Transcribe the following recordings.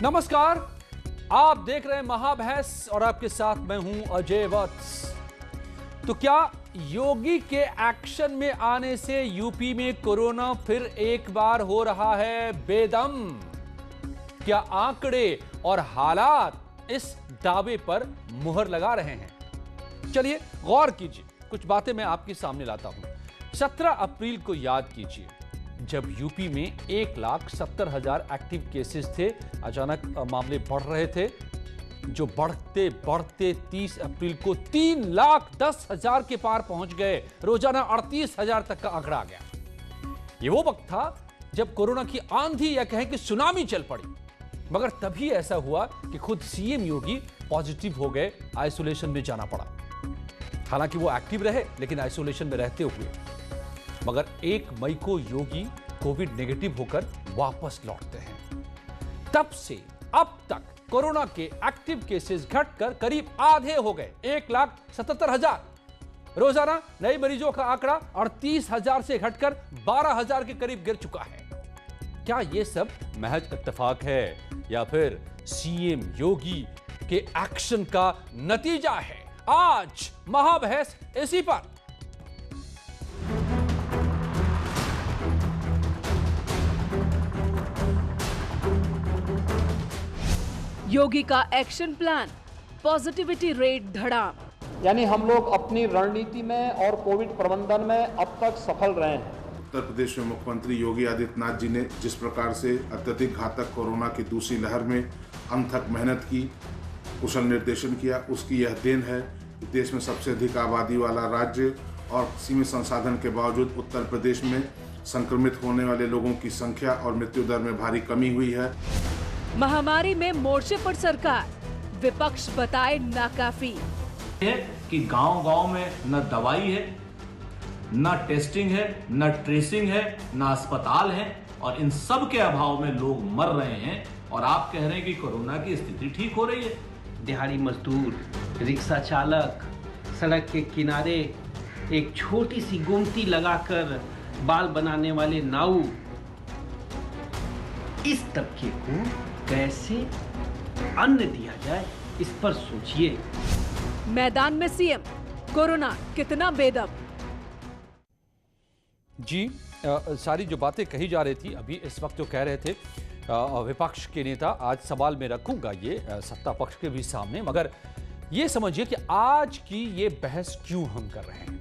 नमस्कार, आप देख रहे हैं महाबहस और आपके साथ मैं हूं अजय वत्स। तो क्या योगी के एक्शन में आने से यूपी में कोरोना फिर एक बार हो रहा है बेदम? क्या आंकड़े और हालात इस दावे पर मुहर लगा रहे हैं? चलिए गौर कीजिए, कुछ बातें मैं आपके सामने लाता हूं। 17 अप्रैल को याद कीजिए, जब यूपी में 1,70,000 एक्टिव केसेस थे। अचानक मामले बढ़ रहे थे, जो बढ़ते बढ़ते 30 अप्रैल को 3,10,000 के पार पहुंच गए। रोजाना 38,000 तक का आंकड़ा आ गया। ये वो वक्त था जब कोरोना की आंधी या कहें कि सुनामी चल पड़ी। मगर तभी ऐसा हुआ कि खुद सीएम योगी पॉजिटिव हो गए, आइसोलेशन में जाना पड़ा। हालांकि वो एक्टिव रहे लेकिन आइसोलेशन में रहते हुए। मगर 1 मई को योगी कोविड नेगेटिव होकर वापस लौटते हैं। तब से अब तक कोरोना के एक्टिव केसेस घटकर करीब आधे हो गए, 1,77,000। रोजाना नए मरीजों का आंकड़ा 38,000 से घटकर 12,000 के करीब गिर चुका है। क्या यह सब महज इत्तेफाक है या फिर सीएम योगी के एक्शन का नतीजा है? आज महाबहस इसी पर। योगी का एक्शन प्लान, पॉजिटिविटी रेट धड़ाम। यानी हम लोग अपनी रणनीति में और कोविड प्रबंधन में अब तक सफल रहे हैं। उत्तर प्रदेश में मुख्यमंत्री योगी आदित्यनाथ जी ने जिस प्रकार से अत्यधिक घातक कोरोना की दूसरी लहर में अनथक मेहनत की, कुशल निर्देशन किया, उसकी यह देन है कि देश में सबसे अधिक आबादी वाला राज्य और सीमित संसाधन के बावजूद उत्तर प्रदेश में संक्रमित होने वाले लोगों की संख्या और मृत्यु दर में भारी कमी हुई है। महामारी में मोर्चे पर सरकार, विपक्ष बताए नाकाफी। है कि गांव-गांव में न दवाई है, न टेस्टिंग है, न ट्रेसिंग है, न अस्पताल है और इन सब के अभाव में लोग मर रहे हैं और आप कह रहे हैं कि कोरोना की स्थिति ठीक हो रही है। दिहाड़ी मजदूर, रिक्शा चालक, सड़क के किनारे एक छोटी सी गुमती लगाकर बाल बनाने वाले नाऊ, इस तबके को कैसे अन्न दिया जाए, इस पर सोचिए। मैदान में सीएम, कोरोना कितना बेदम। जी, सारी जो बातें कही जा रही थी अभी इस वक्त जो कह रहे थे विपक्ष के नेता, आज सवाल में रखूंगा ये सत्ता पक्ष के भी सामने। मगर ये समझिए कि आज की ये बहस क्यों हम कर रहे हैं?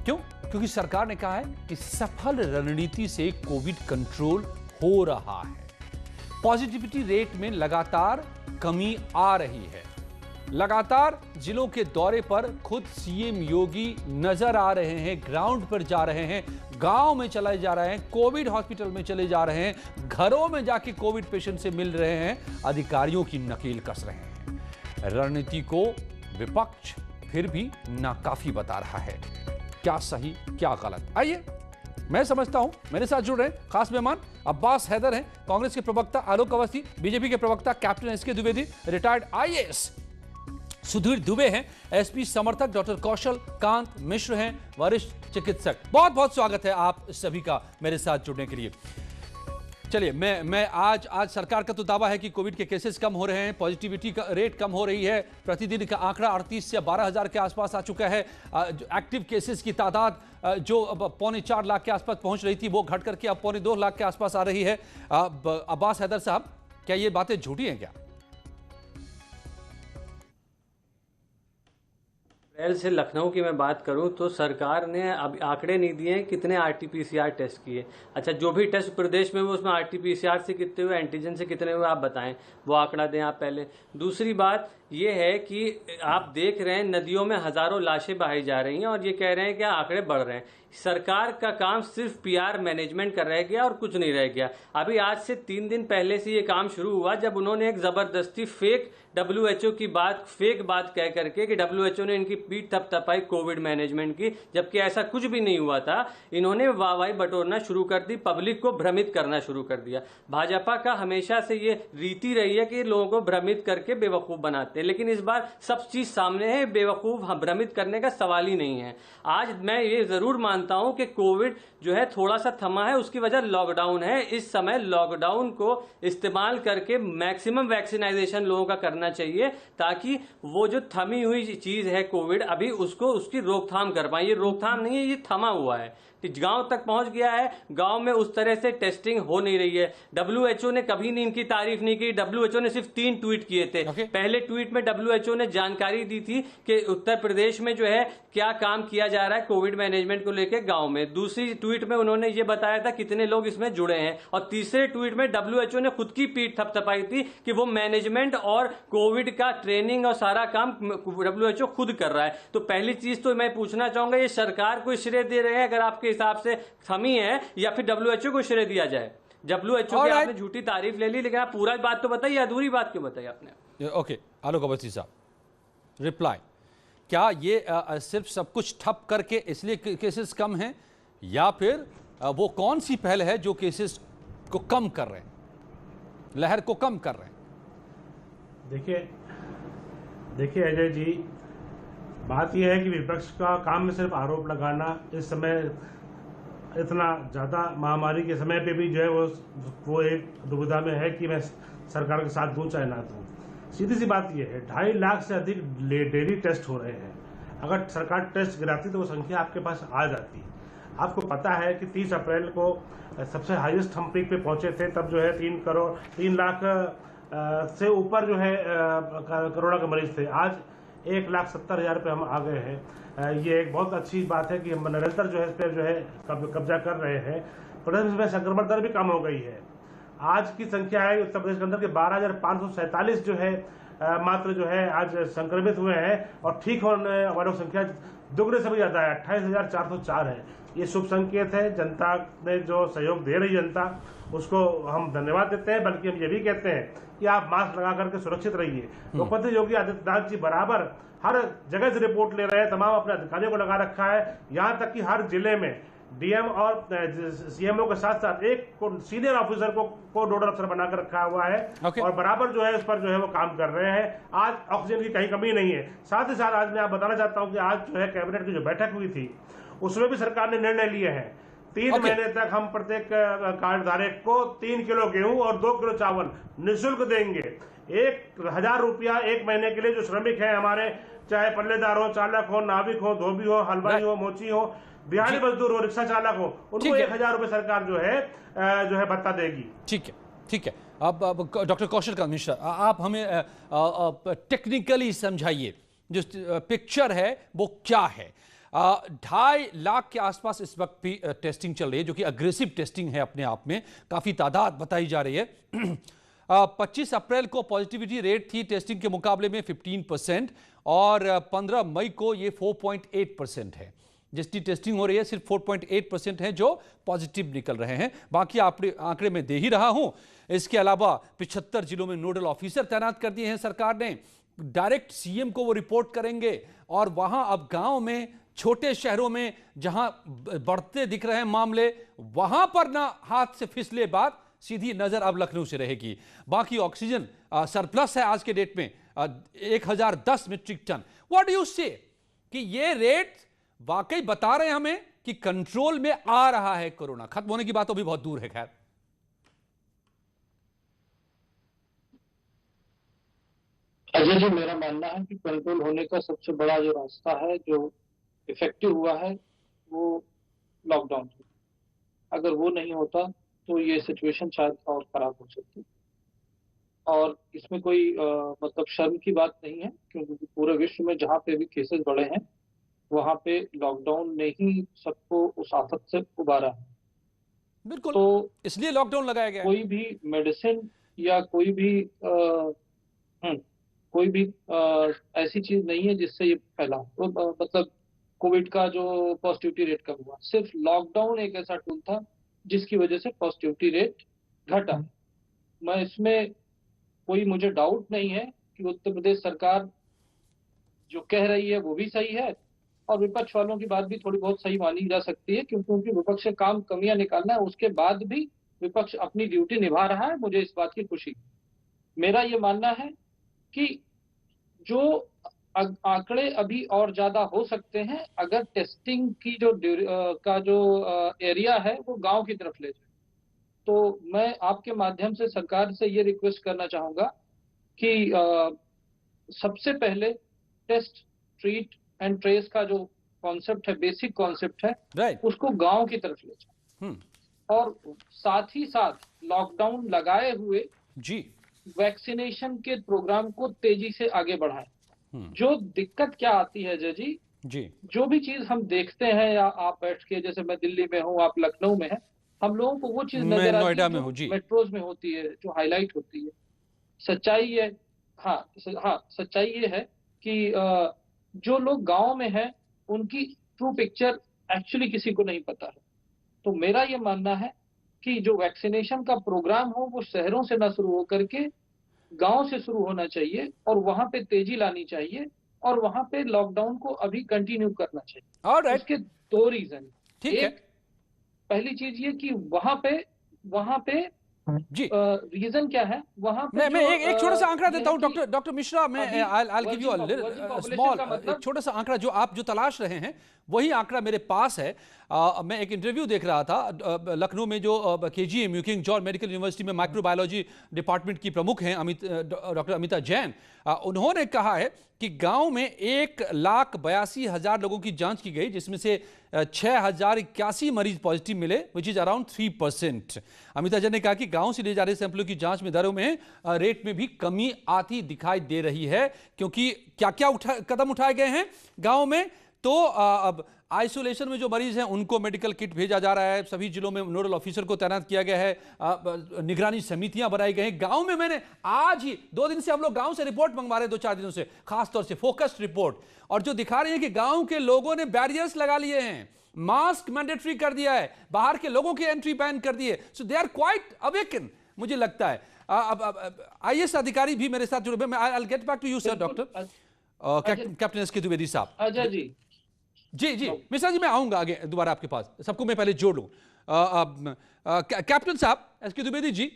क्यों? क्योंकि सरकार ने कहा है कि सफल रणनीति से कोविड कंट्रोल हो रहा है। पॉजिटिविटी रेट में लगातार कमी आ रही है। लगातार जिलों के दौरे पर खुद सीएम योगी नजर आ रहे हैं, ग्राउंड पर जा रहे हैं, गांव में चले जा रहे हैं, कोविड हॉस्पिटल में चले जा रहे हैं, घरों में जाके कोविड पेशेंट से मिल रहे हैं, अधिकारियों की नकेल कस रहे हैं। रणनीति को विपक्ष फिर भी नाकाफी बता रहा है। क्या सही क्या गलत, आइए मैं समझता हूं। मेरे साथ जुड़ रहे हैं खास मेहमान अब्बास हैदर हैं, कांग्रेस के प्रवक्ता आलोक अवस्थी, बीजेपी के प्रवक्ता captain SK Dwivedi, retired IAS Sudhir Dubey हैं, एसपी समर्थक डॉक्टर कौशल कांत मिश्र हैं, वरिष्ठ चिकित्सक। बहुत बहुत स्वागत है आप सभी का मेरे साथ जुड़ने के लिए। चलिए मैं आज सरकार का तो दावा है कि कोविड के केसेस कम हो रहे हैं, पॉजिटिविटी का रेट कम हो रही है, प्रतिदिन का आंकड़ा 38 से 12,000 के आसपास आ चुका है। एक्टिव केसेस की तादाद जो 4.25 लाख के आसपास पहुंच रही थी वो घट करके अब 2.25 लाख के आसपास आ रही है। अब्बास हैदर साहब, क्या ये बातें झूठी हैं क्या? अप्रैल से लखनऊ की मैं बात करूं तो सरकार ने अब आंकड़े नहीं दिए हैं कितने आरटीपीसीआर टेस्ट किए। अच्छा, जो भी टेस्ट प्रदेश में हुए उसमें आरटीपीसीआर से कितने हुए, एंटीजन से कितने हुए, आप बताएं, वो आंकड़ा दें आप पहले। दूसरी बात ये है कि आप देख रहे हैं नदियों में हजारों लाशें बहाई जा रही हैं और ये कह रहे हैं कि आंकड़े बढ़ रहे हैं। सरकार का काम सिर्फ पीआर मैनेजमेंट का रह गया और कुछ नहीं रह गया। अभी आज से 3 दिन पहले से ये काम शुरू हुआ जब उन्होंने एक जबरदस्ती फेक WHO की बात, फेक बात कह करके कि WHO ने इनकी पीठ थपथपाई कोविड मैनेजमेंट की, जबकि ऐसा कुछ भी नहीं हुआ था। इन्होंने वाहवाही बटोरना शुरू कर दी, पब्लिक को भ्रमित करना शुरू कर दिया। भाजपा का हमेशा से ये रीति रही है कि लोगों को भ्रमित करके बेवकूफ बनाते हैं। थे, लेकिन इस बार सब चीज सामने है, बेवकूफ भ्रमित करने का सवाल ही नहीं है। आज मैं ये जरूर मानता हूं कि कोविड जो है थोड़ा सा थमा है, उसकी वजह लॉकडाउन है। इस समय लॉकडाउन को इस्तेमाल करके मैक्सिमम वैक्सीनाइजेशन लोगों का करना चाहिए, ताकि वो जो थमी हुई चीज है कोविड, अभी उसको उसकी रोकथाम कर पाए। ये रोकथाम नहीं है, ये थमा हुआ है, गांव तक पहुंच गया है। गांव में उस तरह से टेस्टिंग हो नहीं रही है। डब्ल्यूएचओ ने कभी नहीं इनकी तारीफ नहीं की। डब्ल्यूएचओ ने सिर्फ 3 ट्वीट किए थे। पहले ट्वीट में डब्ल्यूएचओ ने जानकारी दी थी कि उत्तर प्रदेश में जो है क्या काम किया जा रहा है कोविड मैनेजमेंट को लेकर गांव में। दूसरी ट्वीट में उन्होंने ये बताया था कितने लोग इसमें जुड़े हैं, और तीसरे ट्वीट में डब्ल्यूएचओ ने खुद की पीठ थपथपाई थी कि वो मैनेजमेंट और कोविड का ट्रेनिंग और सारा काम डब्ल्यूएचओ खुद कर रहा है। तो पहली चीज तो मैं पूछना चाहूंगा, ये सरकार को श्रेय दे रहे हैं अगर आपके हिसाब से थमी है, या फिर डब्ल्यूएचओ को श्रेय दिया जाए? डब्ल्यूएचओ की आपने झूठी तारीफ ले ली, लेकिन आप पूरा बात तो बताइए, अधूरी बात क्यों बताई आपने? ओके, आलोक अवस्थी साहब, रिप्लाई, क्या ये सिर्फ सब कुछ ठप करके इसलिए केसेस कम हैं, या फिर वो कौन सी पहल है जो केसेस को कम कर रहे हैं, लहर को कम कर रहे हैं? देखिए अजय जी, बात यह है कि विपक्ष का काम में सिर्फ आरोप लगाना, इस समय इतना ज़्यादा महामारी के समय पे भी जो है वो एक दुविधा में है कि मैं सरकार के साथ दूं चाहे ना दूं। सीधी सी बात यह है, 2.5 लाख से अधिक डेली टेस्ट हो रहे हैं। अगर सरकार टेस्ट गिराती तो वो संख्या आपके पास आ जाती। आपको पता है कि 30 अप्रैल को सबसे हाईएस्ट हम पीक पे पहुंचे थे, तब जो है 3 लाख से ऊपर जो है कोरोना के मरीज थे। आज 1,70,000 पे हम आ गए हैं। ये एक बहुत अच्छी बात है कि हम निरंतर जो है इस पर जो है कब्जा कर रहे हैं। प्रदेश में संक्रमण दर भी कम हो गई है। आज की संख्या है उत्तर प्रदेश के अंदर के 12,547 जो है मात्र जो है आज संक्रमित हुए हैं, और ठीक होने वालों की संख्या दुगने से भी ज्यादा है, 28,404 है। ये शुभ संकेत है। जनता ने जो सहयोग दे रही जनता, उसको हम धन्यवाद देते हैं। बल्कि हम ये भी कहते हैं कि आप मास्क लगा करके सुरक्षित रहिए। मुख्यमंत्री योगी आदित्यनाथ जी बराबर हर जगह से रिपोर्ट ले रहे हैं, तमाम अपने अधिकारियों को लगा रखा है। यहाँ तक कि हर जिले में डीएम और सीएमओ के साथ साथ एक सीनियर ऑफिसर को नोडल अफसर बनाकर रखा हुआ है। और बराबर जो है इस पर जो है वो काम कर रहे हैं। आज ऑक्सीजन की कहीं कमी नहीं है। साथ ही साथ आज मैं आप बताना चाहता हूँ कि आज जो है कैबिनेट की जो बैठक हुई थी, उसमें भी सरकार ने निर्णय लिए हैं। 3 महीने तक हम प्रत्येक कार्डधारक को 3 किलो गेहूं और 2 किलो चावल निःशुल्क देंगे। 1,000 रुपया 1 महीने के लिए जो श्रमिक हैं हमारे, चाहे पल्लेदार हो, चालक हो, नाविक हो, धोबी हो, हलवाई हो, मोची हो, दिहाड़ी मजदूर हो, रिक्शा चालक हो, उनको 1,000 रुपये सरकार जो है भत्ता देगी। ठीक है। अब डॉक्टर कौशल कांत मिश्रा, आप हमें टेक्निकली समझाइए, जो पिक्चर है वो क्या है। 2.5 लाख के आसपास इस वक्त भी टेस्टिंग चल रही है, जो कि अग्रेसिव टेस्टिंग है अपने आप में, काफी तादाद बताई जा रही है। 25 अप्रैल को पॉजिटिविटी रेट थी टेस्टिंग के मुकाबले में 15%, और 15 मई को ये 4.8% है। जितनी टेस्टिंग हो रही है सिर्फ 4.8% है जो पॉजिटिव निकल रहे हैं। बाकी आंकड़े में दे ही रहा हूं। इसके अलावा 75 जिलों में नोडल ऑफिसर तैनात कर दिए हैं सरकार ने। डायरेक्ट सीएम को वो रिपोर्ट करेंगे, और वहां अब गांव में, छोटे शहरों में जहां बढ़ते दिख रहे हैं मामले, वहां पर ना हाथ से फिसले बात, सीधी नजर अब लखनऊ से रहेगी। बाकी ऑक्सीजन सरप्लस है आज के डेट में 1010 metric ton. What do you say कि ये रेट वाकई बता रहे हैं हमें कि कंट्रोल में आ रहा है कोरोना? खत्म होने की बात तो भी बहुत दूर है। खैर, अजय जी, मेरा मानना है कि कंट्रोल होने का सबसे बड़ा जो रास्ता है, जो इफेक्टिव हुआ है, वो लॉकडाउन। अगर वो नहीं होता तो ये सिचुएशन शायद और खराब हो सकती। और इसमें कोई मतलब शर्म की बात नहीं है, क्योंकि पूरे विश्व में जहाँ पे भी केसेस बढ़े हैं, वहां पे लॉकडाउन ने ही सबको उस आफत से उबारा है। बिल्कुल, तो इसलिए लॉकडाउन लगाया गया। कोई भी मेडिसिन या कोई भी ऐसी चीज नहीं है जिससे ये फैला। तो मतलब कोविड का जो पॉजिटिविटी रेट कम हुआ, सिर्फ लॉकडाउन एक ऐसा टूल था जिसकी वजह से पॉजिटिविटी रेट घटा। मैं इसमें कोई मुझे डाउट नहीं है कि उत्तर प्रदेश सरकार जो कह रही है वो भी सही है, और विपक्ष वालों की बात भी थोड़ी बहुत सही मानी जा सकती है, क्योंकि उनकी विपक्ष से काम कमियां निकालना है। उसके बाद भी विपक्ष अपनी ड्यूटी निभा रहा है, मुझे इस बात की खुशी। मेरा ये मानना है कि जो आंकड़े अभी और ज्यादा हो सकते हैं अगर टेस्टिंग की जो का जो एरिया है वो गांव की तरफ ले जाए। तो मैं आपके माध्यम से सरकार से ये रिक्वेस्ट करना चाहूंगा कि सबसे पहले टेस्ट ट्रीट एंड ट्रेस का जो कॉन्सेप्ट है, बेसिक कॉन्सेप्ट है, राइट। उसको गांव की तरफ ले जाए और साथ ही साथ लॉकडाउन लगाए हुए जी वैक्सीनेशन के प्रोग्राम को तेजी से आगे बढ़ाएं। जो दिक्कत क्या आती है जय जी, जो भी चीज हम देखते हैं, या आप बैठ के, जैसे मैं दिल्ली में हूँ, आप लखनऊ में हैं, हम लोगों को वो चीज नजर आती है जो मेट्रोज में होती है, जो हाईलाइट होती है। सच्चाई है, सच्चाई ये है कि जो लोग गांव में हैं उनकी ट्रू पिक्चर एक्चुअली किसी को नहीं पता है। तो मेरा ये मानना है कि जो वैक्सीनेशन का प्रोग्राम हो वो शहरों से ना शुरू हो करके गांव से शुरू होना चाहिए और वहां पे तेजी लानी चाहिए और वहां पे लॉकडाउन को अभी कंटिन्यू करना चाहिए। उसके दो रीजन, एक पहली चीज ये कि वहां पे जी रीजन क्या है वहां पे। मैं एक छोटा सा आंकड़ा देता हूं डॉक्टर मिश्रा, मैं I'll give you a little small एक छोटा सा आंकड़ा जो आप जो तलाश रहे हैं वही आंकड़ा मेरे पास है। मैं एक इंटरव्यू देख रहा था लखनऊ में, जो KGM king George medical university में माइक्रोबायोलॉजी डिपार्टमेंट की प्रमुख हैं डॉक्टर अमिता जैन। उन्होंने कहा है कि गांव में 1,82,000 लोगों की जांच की गई, जिसमें से 6,081 मरीज पॉजिटिव मिले, which is around 3%। Amita Jain ने कहा कि गांव से ले जा रहे सैंपलों की जांच में दरों में रेट में भी कमी आती दिखाई दे रही है, क्योंकि क्या क्या कदम उठाए गए हैं गांव में। तो अब आइसोलेशन में जो मरीज हैं उनको मेडिकल किट भेजा जा रहा है, सभी जिलों में नोडल ऑफिसर को तैनात किया गया है, निगरानी समितियां बनाई गई हैं। गांव में मैंने आज ही 2 दिन से हम लोग गांव से रिपोर्ट मंगवा रहे हैं, 2-4 दिनों से, खासतौर से फोकस्ड रिपोर्ट, और जो दिखा रही है कि गांव के लोगों ने बैरियर्स लगा लिए हैं, मास्क मैंडेटरी कर दिया है, बाहर के लोगों की एंट्री बैन कर दी है। सो दे आर क्वाइट अवेकन, मुझे लगता है। IAS अधिकारी भी मेरे साथ जुड़े। मैं I will get back to you sir, doctor captain SK Dwivedi साहब। अजय जी जी मिश्रा जी, मैं आऊंगा आगे दोबारा आपके पास, सबको मैं पहले जोड़ लूं। कैप्टन साहब SK Dwivedi ji,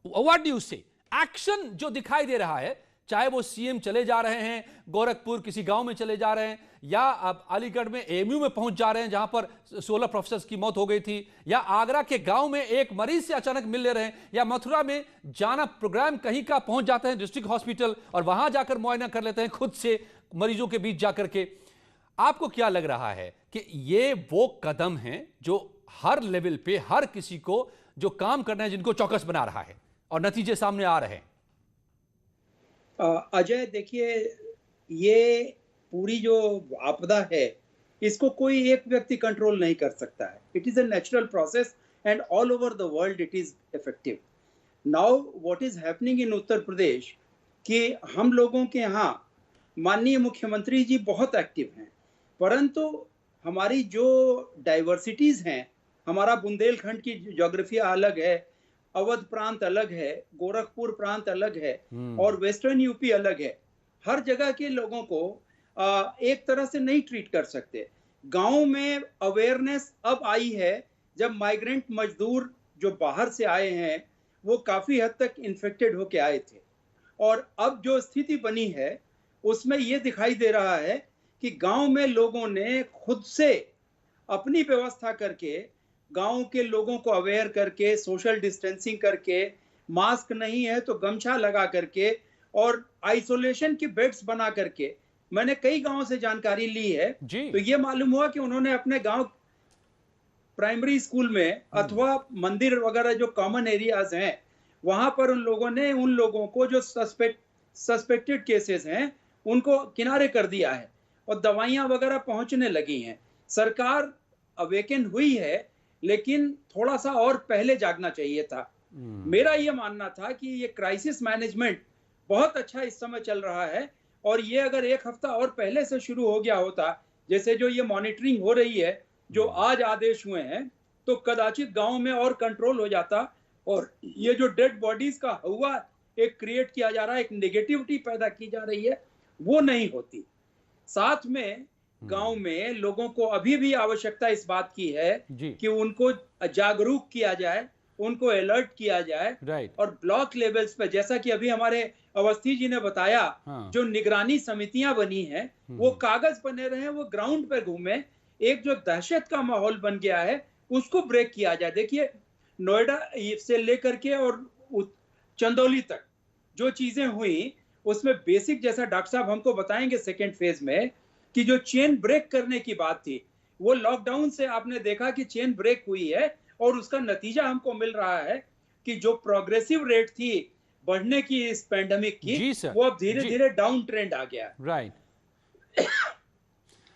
what do you say, action जो दिखाई दे रहा है, चाहे वो CM चले जा रहे हैं, गोरखपुर किसी गांव में चले जा रहे हैं, या अब अलीगढ़ में AMU में पहुंच जा रहे हैं जहां पर 16 प्रोफेसर्स की मौत हो गई थी, या आगरा के गांव में एक मरीज से अचानक मिल ले रहे हैं, या मथुरा में जाना प्रोग्राम कहीं का पहुंच जाते हैं डिस्ट्रिक्ट हॉस्पिटल और वहां जाकर मुआयना कर लेते हैं खुद से मरीजों के बीच जाकर के। आपको क्या लग रहा है कि ये वो कदम हैं जो हर लेवल पे हर किसी को जो काम करना है जिनको चौकस बना रहा है और नतीजे सामने आ रहे हैं? अजय देखिए, ये पूरी जो आपदा है इसको कोई एक व्यक्ति कंट्रोल नहीं कर सकता है। It is a natural process and all over the world it is effective. Now what is happening in Uttar Pradesh कि हम लोगों के यहाँ माननीय मुख्यमंत्री जी बहुत एक्टिव हैं, परंतु हमारी जो डाइवर्सिटीज हैं, हमारा बुंदेलखंड की ज्योग्राफिया अलग है, अवध प्रांत अलग है, गोरखपुर प्रांत अलग है और वेस्टर्न यूपी अलग है। हर जगह के लोगों को एक तरह से नहीं ट्रीट कर सकते। गांव में अवेयरनेस अब आई है, जब माइग्रेंट मजदूर जो बाहर से आए हैं वो काफी हद तक इन्फेक्टेड होके आए थे, और अब जो स्थिति बनी है उसमें ये दिखाई दे रहा है कि गांव में लोगों ने खुद से अपनी व्यवस्था करके, गांव के लोगों को अवेयर करके, सोशल डिस्टेंसिंग करके, मास्क नहीं है तो गमछा लगा करके और आइसोलेशन के बेड्स बना करके, मैंने कई गांवों से जानकारी ली है, तो ये मालूम हुआ कि उन्होंने अपने गांव प्राइमरी स्कूल में अथवा मंदिर वगैरह जो कॉमन एरियाज हैं वहां पर उन लोगों ने उन लोगों को जो सस्पेक्टेड केसेस हैं उनको किनारे कर दिया है और दवाइयां वगैरह पहुंचने लगी हैं। सरकार अवेकन हुई है, लेकिन थोड़ा सा और पहले जागना चाहिए था। मेरा ये मानना था कि ये क्राइसिस मैनेजमेंट बहुत अच्छा इस समय चल रहा है, और ये अगर एक हफ्ता और पहले से शुरू हो गया होता, जैसे जो ये मॉनिटरिंग हो रही है, जो आज आदेश हुए हैं, तो कदाचित गांव में और कंट्रोल हो जाता, और ये जो डेड बॉडीज का हुआ एक क्रिएट किया जा रहा है, एक नेगेटिविटी पैदा की जा रही है, वो नहीं होती। साथ में गांव में लोगों को अभी भी आवश्यकता इस बात की है कि उनको जागरूक किया जाए, उनको अलर्ट किया जाए। राइट। और ब्लॉक लेवल्स पे, जैसा कि अभी हमारे अवस्थी जी ने बताया, जो निगरानी समितियां बनी हैं वो कागज बने रहे, वो ग्राउंड पे घूमे। एक जो दहशत का माहौल बन गया है उसको ब्रेक किया जाए। देखिए, नोएडा से लेकर के और चंदौली तक जो चीजें हुई उसमें बेसिक, जैसा डॉक्टर साहब हमको बताएंगे सेकेंड फेज में, कि जो चेन ब्रेक करने की बात थी वो लॉकडाउन से आपने देखा कि चेन ब्रेक हुई है और उसका नतीजा हमको मिल रहा है कि जो प्रोग्रेसिव रेट थी बढ़ने की इस पैंडेमिक की, वो अब धीरे धीरे डाउन ट्रेंड आ गया। राइट।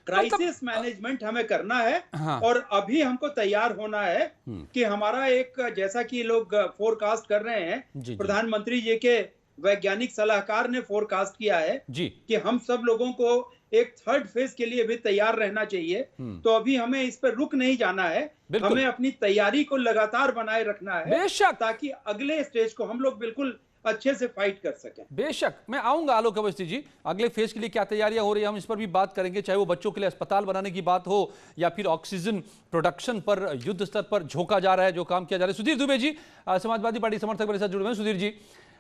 क्राइसिस मैनेजमेंट हमें करना है। और अभी हमको तैयार होना है कि हमारा एक, जैसा कि लोग फोरकास्ट कर रहे हैं, प्रधानमंत्री जी के वैज्ञानिक सलाहकार ने फोरकास्ट किया है कि हम सब लोगों को एक थर्ड फेज के लिए भी तैयार रहना चाहिए। तो अभी हमें इस पर रुक नहीं जाना है, हमें अपनी तैयारी को लगातार बनाए रखना है, बेशक, ताकि अगले स्टेज को हम लोग बिल्कुल अच्छे से फाइट कर सकें। बेशक, मैं आऊंगा आलोक अवस्थी जी, अगले फेज के लिए क्या तैयारियां हो रही है हम इस पर भी बात करेंगे, चाहे वो बच्चों के लिए अस्पताल बनाने की बात हो या फिर ऑक्सीजन प्रोडक्शन पर युद्ध स्तर पर झोंका जा रहा है, जो काम किया जा रहा है। सुधीर दुबे जी, समाजवादी पार्टी समर्थक मेरे साथ जुड़े हुए हैं। सुधीर जी,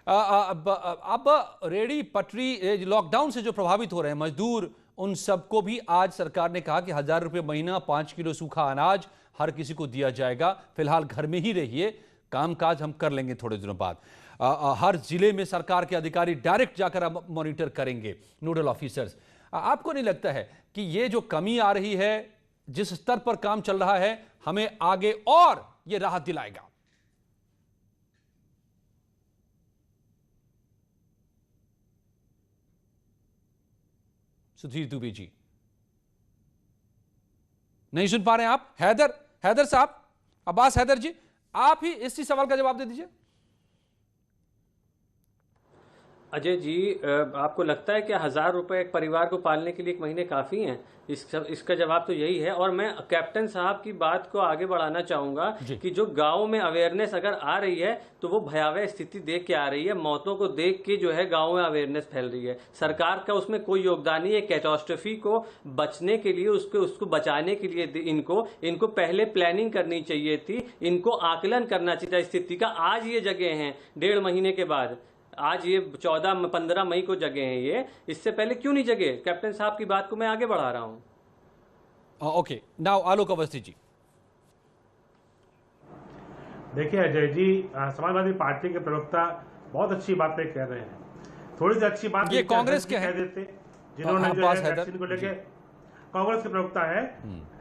अब रेहड़ी पटरी लॉकडाउन से जो प्रभावित हो रहे हैं मजदूर, उन सबको भी आज सरकार ने कहा कि 1000 रुपये महीना, 5 किलो सूखा अनाज हर किसी को दिया जाएगा। फिलहाल घर में ही रहिए, कामकाज हम कर लेंगे थोड़े दिनों बाद। हर जिले में सरकार के अधिकारी डायरेक्ट जाकर अब मॉनिटर करेंगे, नोडल ऑफिसर्स। आपको नहीं लगता है कि ये जो कमी आ रही है, जिस स्तर पर काम चल रहा है, हमें आगे और ये राहत दिलाएगा? सुधीर दुबे जी, नहीं सुन पा रहे हैं आप? हैदर साहब, अब्बास हैदर जी, आप ही इसी सवाल का जवाब दे दीजिए। अजय जी, आपको लगता है कि 1000 रुपए एक परिवार को पालने के लिए एक महीने काफ़ी हैं? इसका जवाब तो यही है। और मैं कैप्टन साहब की बात को आगे बढ़ाना चाहूँगा कि जो गाँव में अवेयरनेस अगर आ रही है तो वो भयावह स्थिति देख के आ रही है, मौतों को देख के जो है गाँव में अवेयरनेस फैल रही है। सरकार का उसमें कोई योगदान नहीं है। कैटास्ट्रोफी को बचने के लिए, उसको बचाने के लिए इनको पहले प्लानिंग करनी चाहिए थी, इनको आकलन करना चाहिए स्थिति का। आज ये जगह हैं 1.5 महीने के बाद, आज ये 14-15 मई को जगे हैं, ये इससे पहले क्यों नहीं जगे? कैप्टन साहब की बात को मैं आगे बढ़ा रहा हूं। Okay, now Alok Awasthi ji. देखिए अजय जी, समाजवादी पार्टी के प्रवक्ता बहुत अच्छी बातें कह रहे हैं। थोड़ी सी अच्छी बात ये कांग्रेस के कह देते, जिन्होंने जो है वैक्सीन को लेके, कांग्रेस के प्रवक्ता है,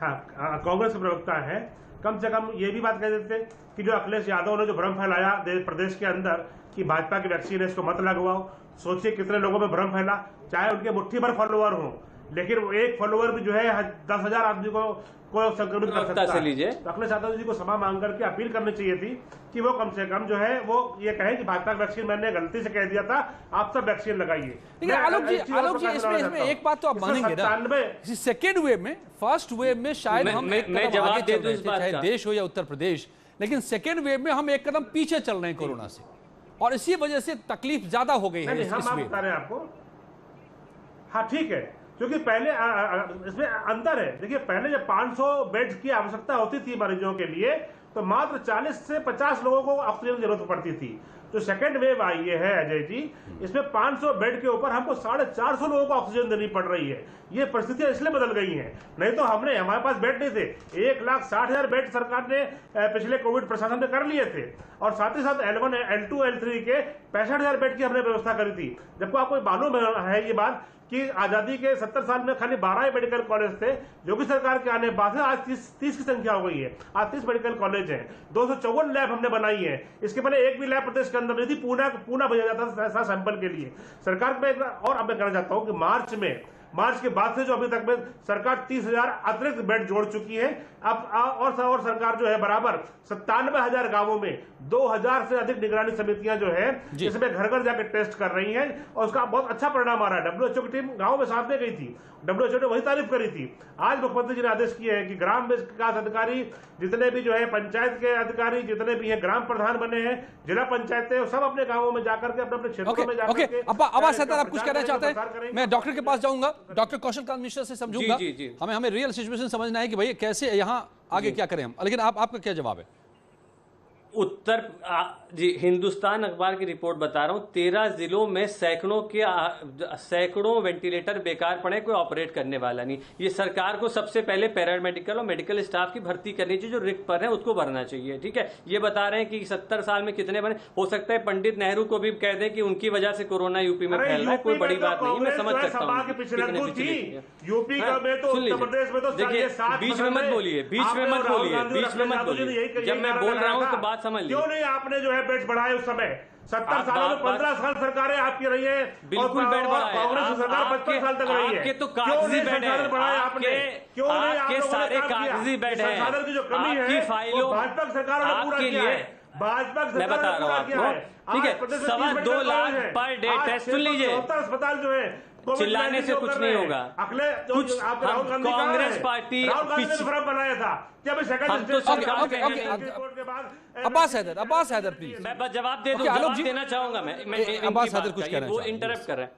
हाँ कांग्रेस के प्रवक्ता है, कम से कम ये भी बात कह देते कि जो अखिलेश यादव ने जो भ्रम फैलाया प्रदेश के अंदर कि भाजपा की वैक्सीन है, इसको मत लगवाओ। सोचिए कितने लोगों में भ्रम फैला, चाहे उनके मुट्ठी भर फॉलोअर हो, लेकिन वो एक फॉलोअर भी जो है 10,000 आदमी को संक्रमित कर सकता है। तो अखिलेश यादव जी को क्षमा मांग करके अपील करनी चाहिए थी कि वो कम से कम जो है वो ये कहे कि भाजपा वैक्सीन मैंने गलती से कह दिया था, आप सब वैक्सीन लगाइए। आलोक जी, इसमें एक बात तो आप मानेंगे ना, सेकेंड वेव में, फर्स्ट वेव में शायद हम जवाब दे दूं, चाहे देश हो या उत्तर प्रदेश, लेकिन सेकेंड वेव में हम एक कदम पीछे चल रहे हैं कोरोना से, और इसी वजह से तकलीफ ज्यादा हो गई है। हम बता रहे हैं आपको, हाँ ठीक है, क्योंकि पहले इसमें अंतर है। देखिए पहले जब 500 बेड्स की आवश्यकता होती थी मरीजों के लिए, तो मात्र 40 से 50 लोगों को ऑक्सीजन की जरूरत पड़ती थी। जो सेकेंड वेव आई है अजय जी, इसमें 500 बेड के ऊपर हमको 450 लोगों को ऑक्सीजन देनी पड़ रही है। ये परिस्थितियां इसलिए बदल गई हैं, नहीं तो हमारे पास बेड नहीं थे। 1,60,000 बेड सरकार ने पिछले कोविड प्रशासन में कर लिए थे, और साथ ही साथ L1, L2, L3 के 65,000 बेड की हमने व्यवस्था करी थी। जबकि आपको मालूम है ये बात कि आजादी के 70 साल में खाली 12 ही मेडिकल कॉलेज थे, जो कि सरकार के आने बाद आज 30 की संख्या हो गई है। आज 30 मेडिकल कॉलेज हैं, 254 लैब हमने बनाई है। इसके पहले एक भी लैब प्रदेश के अंदर नहीं थी, पूना भेजा जाता था सैंपल के लिए। सरकार में और अब मैं कहना चाहता हूं कि मार्च के बाद से जो अभी तक में सरकार 30,000 अतिरिक्त बेड जोड़ चुकी है। अब और सरकार जो है बराबर 97,000 गांवों में 2,000 से अधिक निगरानी समितियां जो है इसमें घर घर जाकर टेस्ट कर रही हैं, और उसका बहुत अच्छा परिणाम आ रहा है। WHO की टीम गांव में साथ में गई थी, WHO ने वही तारीफ करी थी। आज मुख्यमंत्री जी ने आदेश किए हैं कि ग्राम विकास अधिकारी जितने भी जो है, पंचायत के अधिकारी जितने भी हैं, ग्राम प्रधान बने हैं, जिला पंचायतें, सब अपने गांवों में जाकर के अपने क्षेत्रों में जाकर के। आवाज आप कुछ कहना चाहते हैं? मैं डॉक्टर के पास जाऊंगा, डॉक्टर कौशल कांत मिश्रा से समझूंगा। हमें रियल सिचुएशन समझना है कि भाई कैसे यहाँ आगे क्या करें हम, लेकिन आपका क्या जवाब है? जी हिंदुस्तान अखबार की रिपोर्ट बता रहा हूं, 13 जिलों में सैकड़ों वेंटिलेटर बेकार पड़े, कोई ऑपरेट करने वाला नहीं। ये सरकार को सबसे पहले पैरामेडिकल और मेडिकल स्टाफ की भर्ती करनी चाहिए, जो रिक्त पर है उसको भरना चाहिए। ठीक है, ये बता रहे हैं कि 70 साल में कितने बने, हो सकता है पंडित नेहरू को भी कह दें कि उनकी वजह से कोरोना यूपी में फैल रहा है, कोई बड़ी बात नहीं, मैं समझ सकता हूँ। यूपी का में तो उत्तर प्रदेश में तो देखिए, बीच में मत बोलिए, बीच में मत बोलिए, बीच में मत बोलिए, जब मैं बोल रहा हूँ तो बात समझ लीजिए। क्यों नहीं आपने जो है बेड्स बढ़ाए उस समय? 70 सालों में 15 साल सरकारें आपकी रही है, बिल्कुल बेड बढ़ाए, कांग्रेस की सरकार 55 साल तक रही है। आपके तो कागजी बेड है, आपके सारे कागजी बेड है, संसाधन की जो कमी है आपकी फाइलों भाजपा सरकारों ने पूरा किया है। भाजपा मैं बता रहा हूँ आपको, ठीक है, 2.25 लाख पर डे टेस्ट। सुन लीजिए, अस्पताल जो है चिल्लाने से कुछ नहीं होगा। कुछ कांग्रेस पार्टी बनाया था जब अब्बास हैदर प्लीज। मैं बस जवाब दे दूं, जवाब देना चाहूंगा मैं अब्बास हैदर कुछ कहना वो इंटरप्ट कर रहे हैं।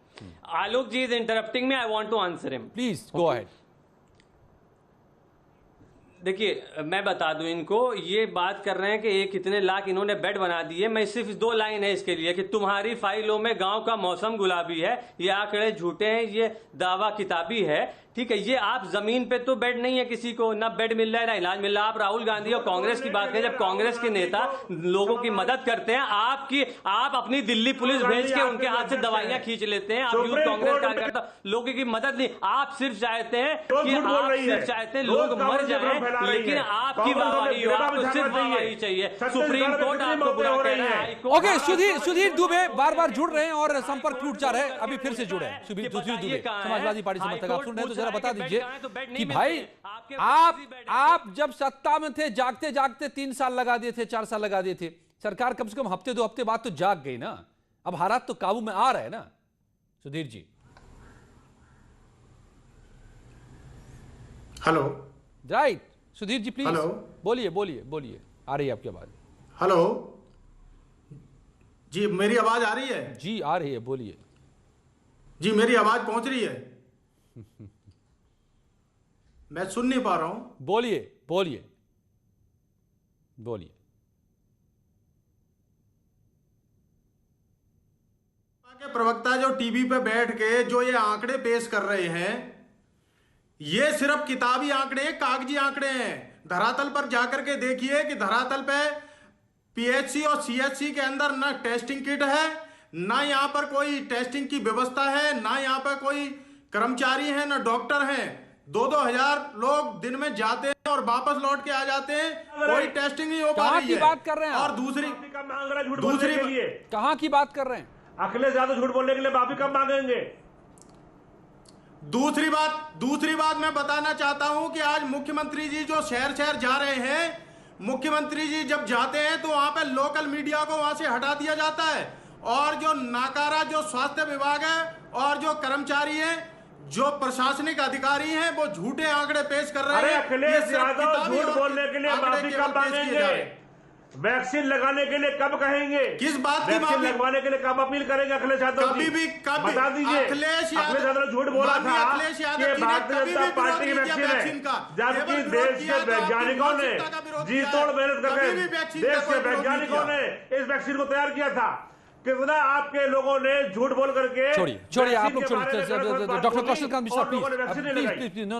Alok ji is interrupting me, I want to answer him, please go ahead. देखिए मैं बता दूं इनको, ये बात कर रहे हैं कि ये कितने लाख इन्होंने बेड बना दिए। मैं सिर्फ 2 लाइन है इसके लिए कि तुम्हारी फाइलों में गांव का मौसम गुलाबी है, ये आंकड़े झूठे हैं, ये दावा किताबी है। ठीक है, ये आप जमीन पे तो बेड नहीं है, किसी को ना बेड मिल रहा है ना इलाज मिल रहा है। आप राहुल गांधी और कांग्रेस की बात करें, जब कांग्रेस के नेता लोगों की मदद करते हैं, आप अपनी दिल्ली पुलिस भेज के उनके हाथ से दवाइयां खींच लेते हैं। आप यूथ कांग्रेस कार्यकर्ता लोगों की मदद नहीं, आप सिर्फ चाहते हैं कि लोग मर जाएं, लेकिन आपकी वाहवाही हो, आपको सिर्फ वाहवाही चाहिए। सुप्रीम कोर्ट आपको बुरा कह रहा है। ओके, सुधीर दुबे बार बार जुड़ रहे हैं और संपर्क टूट जा रहा है, अभी फिर से जुड़े हैं सुधीर दुबे, समाजवादी पार्टी समर्थक। आप सुन रहे हैं तो बता दीजिए कि भाई आप जब सत्ता में थे, जागते जागते 3 साल लगा दिए थे, 4 साल लगा दिए थे, सरकार कम से कम हफ्ते 2 हफ्ते बाद तो जाग गई ना। अब हालात तो काबू में आ रहे हैं ना Sudhir ji. Hello, right Sudhir ji please. Hello, बोलिए, आ रही है आपकी आवाज। हेलो जी, मेरी आवाज आ रही है? जी आ रही है, बोलिए जी, मेरी आवाज पहुंच रही है? मैं सुन नहीं पा रहा हूं। बोलिए। के प्रवक्ता जो टीवी पे बैठ के जो ये आंकड़े पेश कर रहे हैं, ये सिर्फ किताबी आंकड़े, कागजी आंकड़े हैं। धरातल पर जाकर के देखिए कि धरातल पे पीएचसी और सीएचसी के अंदर ना टेस्टिंग किट है, ना यहां पर कोई टेस्टिंग की व्यवस्था है, ना यहां पर कोई कर्मचारी है, ना डॉक्टर हैं। 2-2 हजार लोग दिन में जाते हैं और वापस लौट के आ जाते हैं, कोई टेस्टिंग नहीं हो पा रही है। बात कर रहे हैं और दूसरी कहां की बात कर रहे हैं? अखिलेश यादव झूठ बोलने के लिए माफी कब मांगेंगे? दूसरी बात मैं बताना चाहता हूं कि आज मुख्यमंत्री जी जो शहर जा रहे हैं, मुख्यमंत्री जी जब जाते हैं तो वहां पे लोकल मीडिया को वहां से हटा दिया जाता है, और जो नाकारा जो स्वास्थ्य विभाग है और जो कर्मचारी हैं, जो प्रशासनिक अधिकारी हैं, वो झूठे आंकड़े पेश कर रहे हैं। अखिलेश यादव झूठ बोलने के लिए माफी कब मांगेंगे? वैक्सीन लगाने के लिए कब कहेंगे? किस बात की वैक्सीन लगवाने के लिए कब अपील करेंगे अखिलेश यादव? बता दीजिए। अखिलेश यादव ने झूठ बोला था कि भारतीय जनता पार्टी की वैक्सीन है, जबकि देश के वैज्ञानिकों ने जी तोड़ मेहनत करके देश के वैज्ञानिकों ने इस वैक्सीन को तैयार किया था। कितना आपके लोगों ने झूठ बोल करके छोड़िए आप लोग छोड़िए। Doctor Kaushal Mishra please no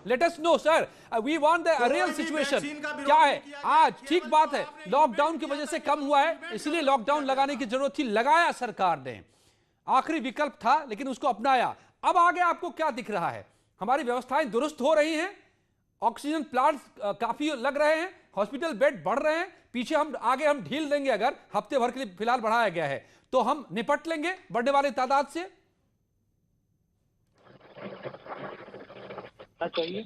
let us no sir, we want the real situation. क्या है आज? ठीक बात है, लॉकडाउन की वजह से कम हुआ है, इसलिए लॉकडाउन लगाने की जरूरत थी, लगाया सरकार ने, आखिरी विकल्प था लेकिन उसको अपनाया। अब आगे आपको क्या दिख रहा है? हमारी व्यवस्थाएं दुरुस्त हो रही हैं, ऑक्सीजन प्लांट काफी लग रहे हैं, हॉस्पिटल बेड बढ़ रहे हैं, पीछे आगे हम ढील देंगे, अगर हफ्ते भर के लिए फिलहाल बढ़ाया गया है तो हम निपट लेंगे बढ़ने वाले तादाद से। चाहिए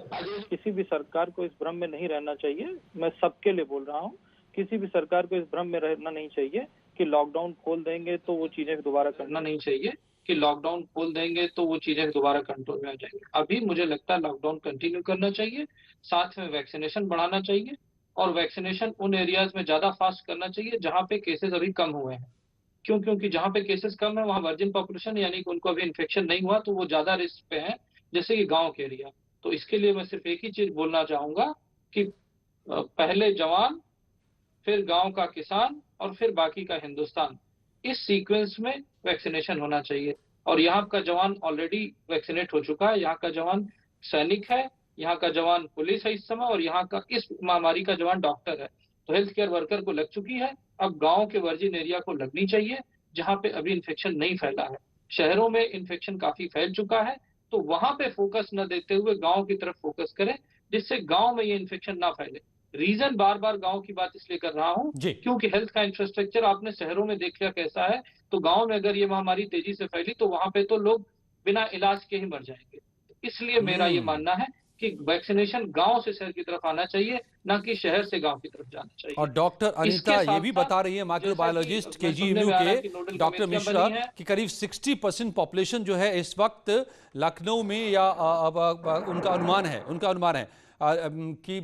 किसी भी सरकार को इस भ्रम में नहीं रहना चाहिए, मैं सबके लिए बोल रहा हूं, किसी भी सरकार को इस भ्रम में रहना नहीं चाहिए कि लॉकडाउन खोल देंगे तो वो चीजें दोबारा करना नहीं चाहिए कि लॉकडाउन खोल देंगे तो वो चीजें दोबारा कंट्रोल में आ जाएंगी। अभी मुझे लगता है लॉकडाउन कंटिन्यू करना चाहिए, साथ में वैक्सीनेशन बढ़ाना चाहिए, और वैक्सीनेशन उन एरियाज में ज्यादा फास्ट करना चाहिए जहां पे केसेस अभी कम हुए हैं। क्योंकि जहां पे केसेस कम है वहां वर्जिन पॉपुलेशन, यानी कि उनको अभी इन्फेक्शन नहीं हुआ, तो वो ज्यादा रिस्क पे है, जैसे कि गांव के एरिया। तो इसके लिए मैं सिर्फ एक ही चीज बोलना चाहूंगा कि पहले जवान फिर गांव का किसान और फिर बाकी का हिंदुस्तान। इस सीक्वेंस में वैक्सीनेशन होना चाहिए। और यहाँ का जवान ऑलरेडी वैक्सीनेट हो चुका है, यहाँ का जवान सैनिक है, यहाँ का जवान पुलिस है इस समय, और यहाँ का इस महामारी का जवान डॉक्टर है। तो हेल्थ केयर वर्कर को लग चुकी है, अब गांव के वर्जिन एरिया को लगनी चाहिए जहां पे अभी इन्फेक्शन नहीं फैला है। शहरों में इन्फेक्शन काफी फैल चुका है, तो वहां पे फोकस न देते हुए गांव की तरफ फोकस करें, जिससे गांव में ये इन्फेक्शन ना फैले। रीजन बार बार गांव की बात इसलिए कर रहा हूं क्योंकि हेल्थ का इंफ्रास्ट्रक्चर आपने शहरों में देख लिया कैसा है, तो गांव में अगर ये महामारी तेजी से फैली तो वहां पे तो लोग बिना इलाज के ही मर जाएंगे। इसलिए मेरा ये मानना है कि वैक्सीनेशन गांव से शहर की तरफ आना चाहिए, ना कि शहर से गांव की तरफ जाना चाहिए। और डॉक्टर अनीता ये भी बता रही है, माइक्रोबायोलॉजिस्ट केजीएमयू के डॉक्टर मिश्रा, कि करीब 60% पॉपुलेशन जो है इस वक्त लखनऊ में, या उनका अनुमान है कि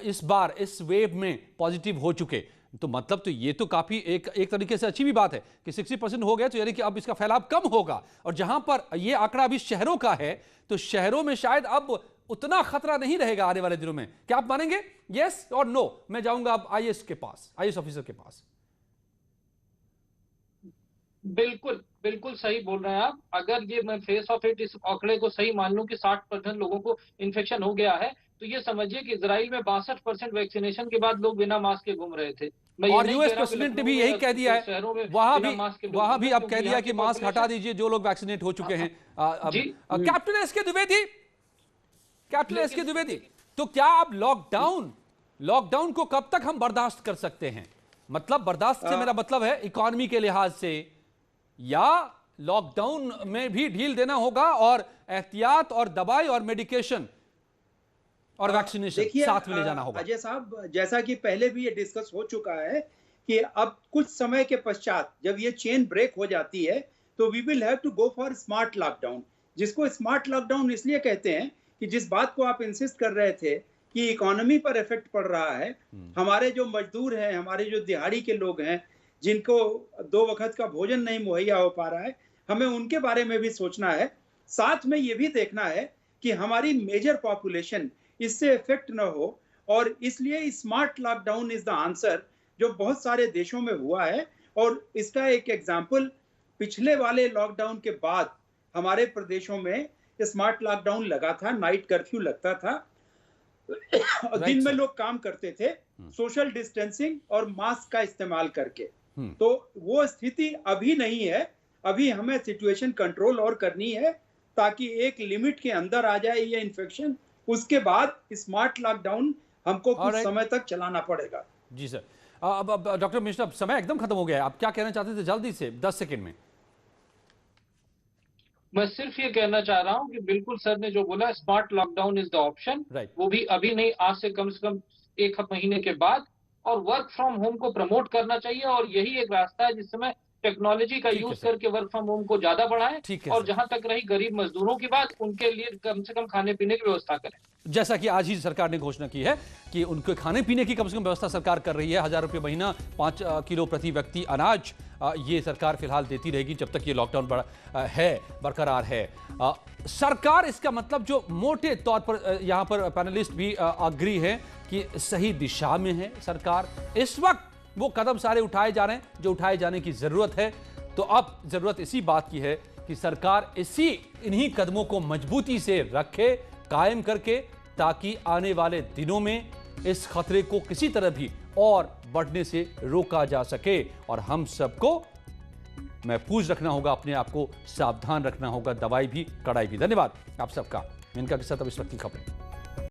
इस बार इस वेव में पॉजिटिव हो चुके। तो मतलब तो ये तो काफी एक तरीके से अच्छी भी बात है कि 60% हो गया, तो यानी कि अब इसका फैलाव कम होगा। और जहां पर ये आंकड़ा अभी शहरों का है, तो शहरों में शायद अब उतना खतरा नहीं रहेगा आने वाले दिनों में। क्या आप मानेंगे, यस और नो? मैं जाऊंगा अब आईएएस ऑफिसर के पास। बिल्कुल सही बोल रहे हैं आप। अगर ये मैं फेस ऑफ इट इस आंकड़े को सही मान लूं कि 60% लोगों को इन्फेक्शन हो गया है, तो ये समझिए कि इजराइल में 62% वैक्सीनेशन के बाद लोग बिना मास्क के घूम रहे थे। और यूएस प्रेसिडेंट ने भी यही कह दिया है, वहां भी अब कह दिया कि मास्क हटा दीजिए जो लोग वैक्सीनेट हो चुके हैं। कैप्टन एस के द्विवेदी, तो क्या अब लॉकडाउन को कब तक हम बर्दाश्त कर सकते हैं? मतलब बर्दाश्त से मेरा मतलब है इकोनॉमी के लिहाज से, या लॉकडाउन में भी ढील देना होगा और एहतियात और दवाई और मेडिकेशन और वैक्सीनेशन साथ में ले जाना होगा? अजय साहब, जैसा कि पहले भी ये डिस्कस हो चुका है कि अब कुछ समय के पश्चात जब ये चेन ब्रेक हो जाती है तो we will have to go for smart lockdown. जिसको स्मार्ट लॉकडाउन इसलिए कहते हैं कि जिस बात को आप इंसिस्ट कर रहे थे कि इकोनॉमी पर इफेक्ट पड़ रहा है, हमारे जो मजदूर हैं, हमारे जो दिहाड़ी के लोग हैं, जिनको 2 वक्त का भोजन नहीं मुहैया हो पा रहा है, हमें उनके बारे में भी सोचना है। साथ में ये भी देखना है कि हमारी मेजर पॉपुलेशन इससे इफेक्ट न हो, और इसलिए smart lockdown is the answer, जो बहुत सारे देशों में हुआ है। और इसका एक एग्जाम्पल पिछले वाले लॉकडाउन के बाद हमारे प्रदेशों में स्मार्ट लॉकडाउन लगा था, नाइट कर्फ्यू लगता था, दिन में लोग काम करते थे सोशल डिस्टेंसिंग और मास्क का इस्तेमाल करके। तो वो स्थिति अभी नहीं है। अभी हमें सिचुएशन कंट्रोल और करनी है ताकि एक लिमिट के अंदर आ जाए ये इन्फेक्शन। उसके बाद स्मार्ट लॉकडाउन हमको कुछ समय तक चलाना पड़ेगा। जी सर। अब डॉक्टर मिश्रा, समय एकदम खत्म हो गया है, आप क्या कहना चाहते थे जल्दी से 10 सेकंड में? मैं सिर्फ ये कहना चाह रहा हूं कि बिल्कुल सर ने जो बोला, smart lockdown is the option, वो भी अभी नहीं, आज से कम 1 महीने के बाद। और वर्क फ्रॉम होम को प्रमोट करना चाहिए, और यही एक रास्ता है जिस समय टेक्नोलॉजी का यूज करके वर्क फ्रॉम होम को ज्यादा बढ़ाएं। और जहां तक रही गरीब मजदूरों की बात, उनके लिए कम से कम खाने पीने की व्यवस्था करें। जैसा कि आज ही सरकार ने घोषणा की है कि उनके खाने पीने की कम से कम व्यवस्था सरकार कर रही है। 1000 रुपये महीना, 5 किलो प्रति व्यक्ति अनाज ये सरकार फिलहाल देती रहेगी जब तक ये लॉकडाउन बरकरार है। सरकार, इसका मतलब जो मोटे तौर पर यहाँ पर पैनलिस्ट भी अग्री है कि सही दिशा में है सरकार। इस वक्त वो कदम सारे उठाए जा रहे हैं जो उठाए जाने की जरूरत है। तो अब जरूरत इसी बात की है कि सरकार इन्हीं कदमों को मजबूती से रखे, कायम करके, ताकि आने वाले दिनों में इस खतरे को किसी तरह भी और बढ़ने से रोका जा सके। और हम सबको महफूज रखना होगा, अपने आप को सावधान रखना होगा, दवाई भी, कड़ाई भी। धन्यवाद आप सबका। इनका के साथ अब इस वक्त की खबरें।